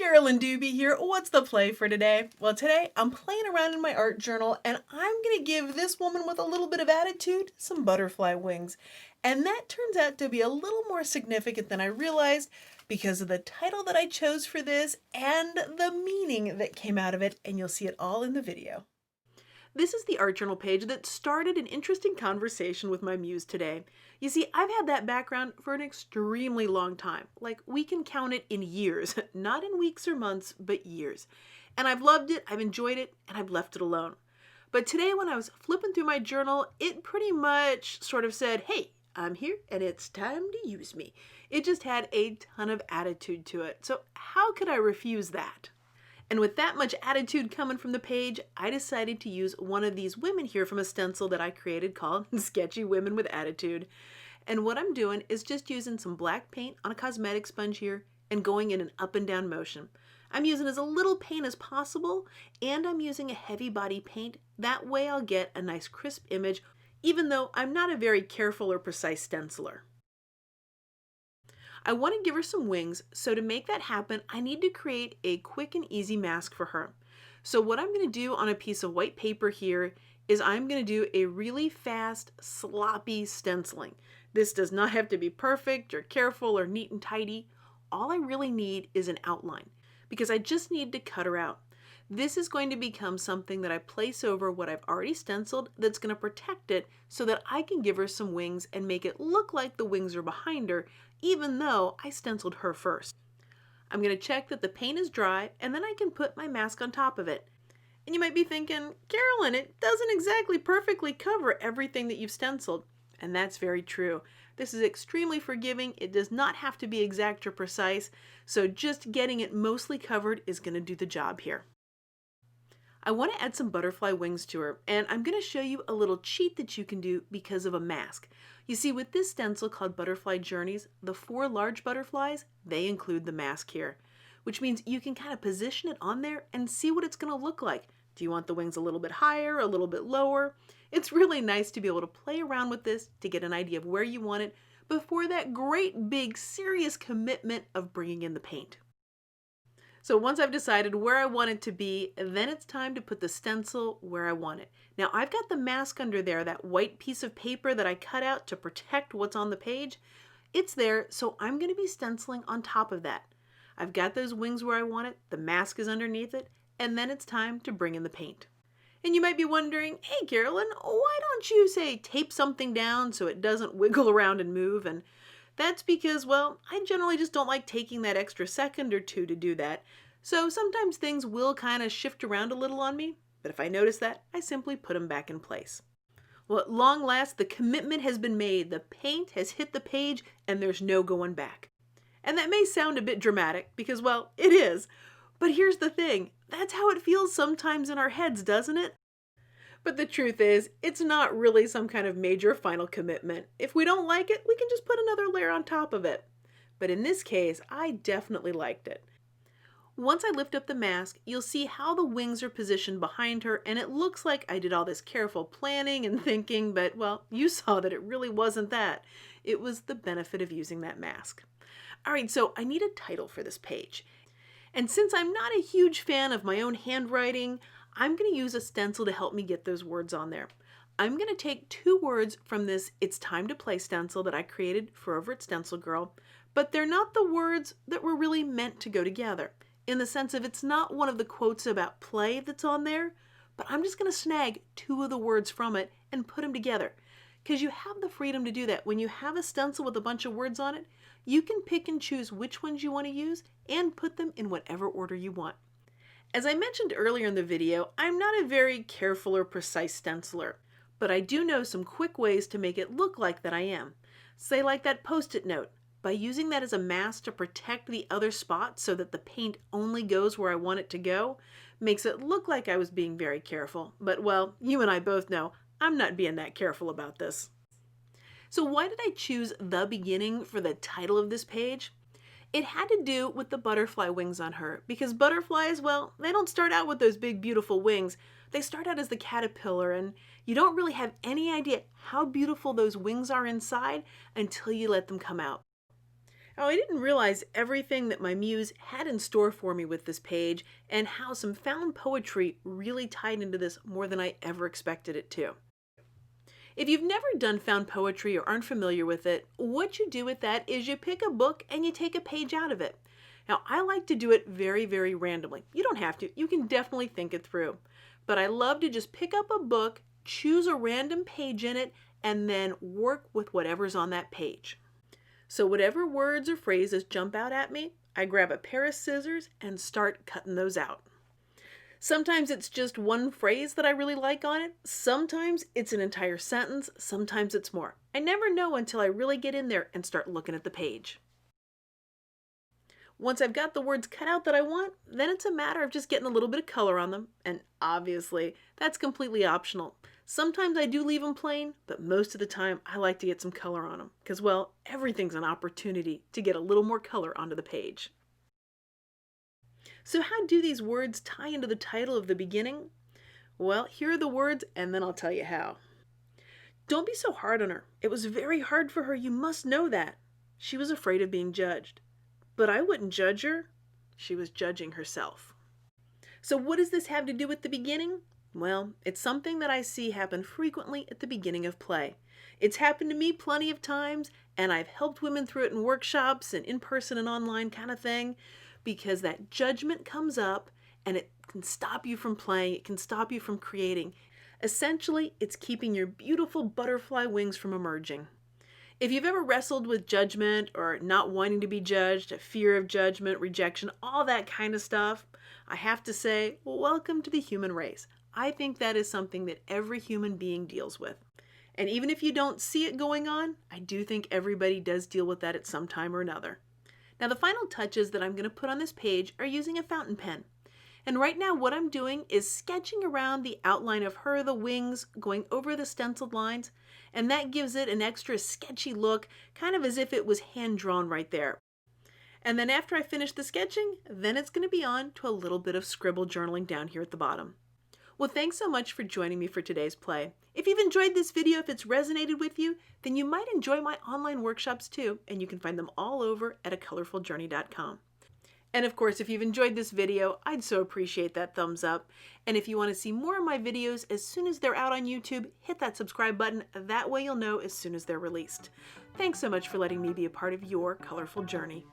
Carolyn Dube here. What's the play for today? Well, today I'm playing around in my art journal and I'm going to give this woman with a little bit of attitude some butterfly wings. And that turns out to be a little more significant than I realized because of the title that I chose for this and the meaning that came out of it, and you'll see it all in the video. This is the art journal page that started an interesting conversation with my muse today. You see, I've had that background for an extremely long time. Like, we can count it in years, not in weeks or months, but years. And I've loved it, I've enjoyed it, and I've left it alone. But today when I was flipping through my journal, it pretty much sort of said, hey, I'm here and it's time to use me. It just had a ton of attitude to it. So how could I refuse that? And with that much attitude coming from the page, I decided to use one of these women here from a stencil that I created called Sketchy Women with Attitude. And what I'm doing is just using some black paint on a cosmetic sponge here and going in an up and down motion. I'm using as little paint as possible, and I'm using a heavy body paint. That way I'll get a nice crisp image, even though I'm not a very careful or precise stenciler. I want to give her some wings, so to make that happen, I need to create a quick and easy mask for her. So what I'm going to do on a piece of white paper here is I'm going to do a really fast, sloppy stenciling. This does not have to be perfect or careful or neat and tidy. All I really need is an outline, because I just need to cut her out. This is going to become something that I place over what I've already stenciled that's going to protect it so that I can give her some wings and make it look like the wings are behind her, even though I stenciled her first. I'm going to check that the paint is dry, and then I can put my mask on top of it. And you might be thinking, Carolyn, it doesn't exactly perfectly cover everything that you've stenciled. And that's very true. This is extremely forgiving. It does not have to be exact or precise, so just getting it mostly covered is going to do the job here. I want to add some butterfly wings to her, and I'm going to show you a little cheat that you can do because of a mask. You see, with this stencil called Butterfly Journeys, the 4 large butterflies, they include the mask here, which means you can kind of position it on there and see what it's going to look like. Do you want the wings a little bit higher, a little bit lower? It's really nice to be able to play around with this to get an idea of where you want it before that great big serious commitment of bringing in the paint. So once I've decided where I want it to be, then it's time to put the stencil where I want it. Now I've got the mask under there, that white piece of paper that I cut out to protect what's on the page. It's there, so I'm going to be stenciling on top of that. I've got those wings where I want it, the mask is underneath it, and then it's time to bring in the paint. And you might be wondering, hey Carolyn, why don't you say tape something down so it doesn't wiggle around and move? And that's because, well, I generally just don't like taking that extra second or two to do that. So sometimes things will kind of shift around a little on me, but if I notice that, I simply put them back in place. Well, at long last, the commitment has been made. The paint has hit the page and there's no going back. And that may sound a bit dramatic because, well, it is. But here's the thing, that's how it feels sometimes in our heads, doesn't it? But the truth is, it's not really some kind of major final commitment. If we don't like it, we can just put another layer on top of it. But in this case, I definitely liked it. Once I lift up the mask, you'll see how the wings are positioned behind her, and it looks like I did all this careful planning and thinking, but, well, you saw that it really wasn't that. It was the benefit of using that mask. All right, so I need a title for this page. And since I'm not a huge fan of my own handwriting, I'm going to use a stencil to help me get those words on there. I'm going to take 2 words from this It's Time to Play stencil that I created for over at StencilGirl, but they're not the words that were really meant to go together, in the sense of it's not one of the quotes about play that's on there, but I'm just going to snag 2 of the words from it and put them together. Because you have the freedom to do that. When you have a stencil with a bunch of words on it, you can pick and choose which ones you want to use and put them in whatever order you want. As I mentioned earlier in the video, I'm not a very careful or precise stenciler, but I do know some quick ways to make it look like that I am. Say like that Post-it note. By using that as a mask to protect the other spots so that the paint only goes where I want it to go, makes it look like I was being very careful. But, well, you and I both know I'm not being that careful about this. So why did I choose the beginning for the title of this page? It had to do with the butterfly wings on her, because butterflies, well, they don't start out with those big beautiful wings. They start out as the caterpillar, and you don't really have any idea how beautiful those wings are inside until you let them come out. Oh, I didn't realize everything that my muse had in store for me with this page and how some found poetry really tied into this more than I ever expected it to. If you've never done found poetry or aren't familiar with it, what you do with that is you pick a book and you take a page out of it. Now, I like to do it very, very randomly. You don't have to. You can definitely think it through. But I love to just pick up a book, choose a random page in it, and then work with whatever's on that page. So whatever words or phrases jump out at me, I grab a pair of scissors and start cutting those out. Sometimes it's just one phrase that I really like on it. Sometimes it's an entire sentence. Sometimes it's more. I never know until I really get in there and start looking at the page. Once I've got the words cut out that I want, then it's a matter of just getting a little bit of color on them. And obviously, that's completely optional. Sometimes I do leave them plain, but most of the time I like to get some color on them. Because, well, everything's an opportunity to get a little more color onto the page. So how do these words tie into the title of the beginning? Well, here are the words, and then I'll tell you how. Don't be so hard on her. It was very hard for her, you must know that. She was afraid of being judged. But I wouldn't judge her. She was judging herself. So what does this have to do with the beginning? Well, it's something that I see happen frequently at the beginning of play. It's happened to me plenty of times, and I've helped women through it in workshops and in-person and online kind of thing, because that judgment comes up and it can stop you from playing, it can stop you from creating. Essentially, it's keeping your beautiful butterfly wings from emerging. If you've ever wrestled with judgment or not wanting to be judged, a fear of judgment, rejection, all that kind of stuff, I have to say, welcome to the human race. I think that is something that every human being deals with. And even if you don't see it going on, I do think everybody does deal with that at some time or another. Now the final touches that I'm going to put on this page are using a fountain pen. And right now what I'm doing is sketching around the outline of her, the wings, going over the stenciled lines, and that gives it an extra sketchy look, kind of as if it was hand-drawn right there. And then after I finish the sketching, then it's going to be on to a little bit of scribble journaling down here at the bottom. Well, thanks so much for joining me for today's play. If you've enjoyed this video, if it's resonated with you, then you might enjoy my online workshops too, and you can find them all over at acolorfuljourney.com. And of course, if you've enjoyed this video, I'd so appreciate that thumbs up. And if you want to see more of my videos as soon as they're out on YouTube, hit that subscribe button. That way you'll know as soon as they're released. Thanks so much for letting me be a part of your colorful journey.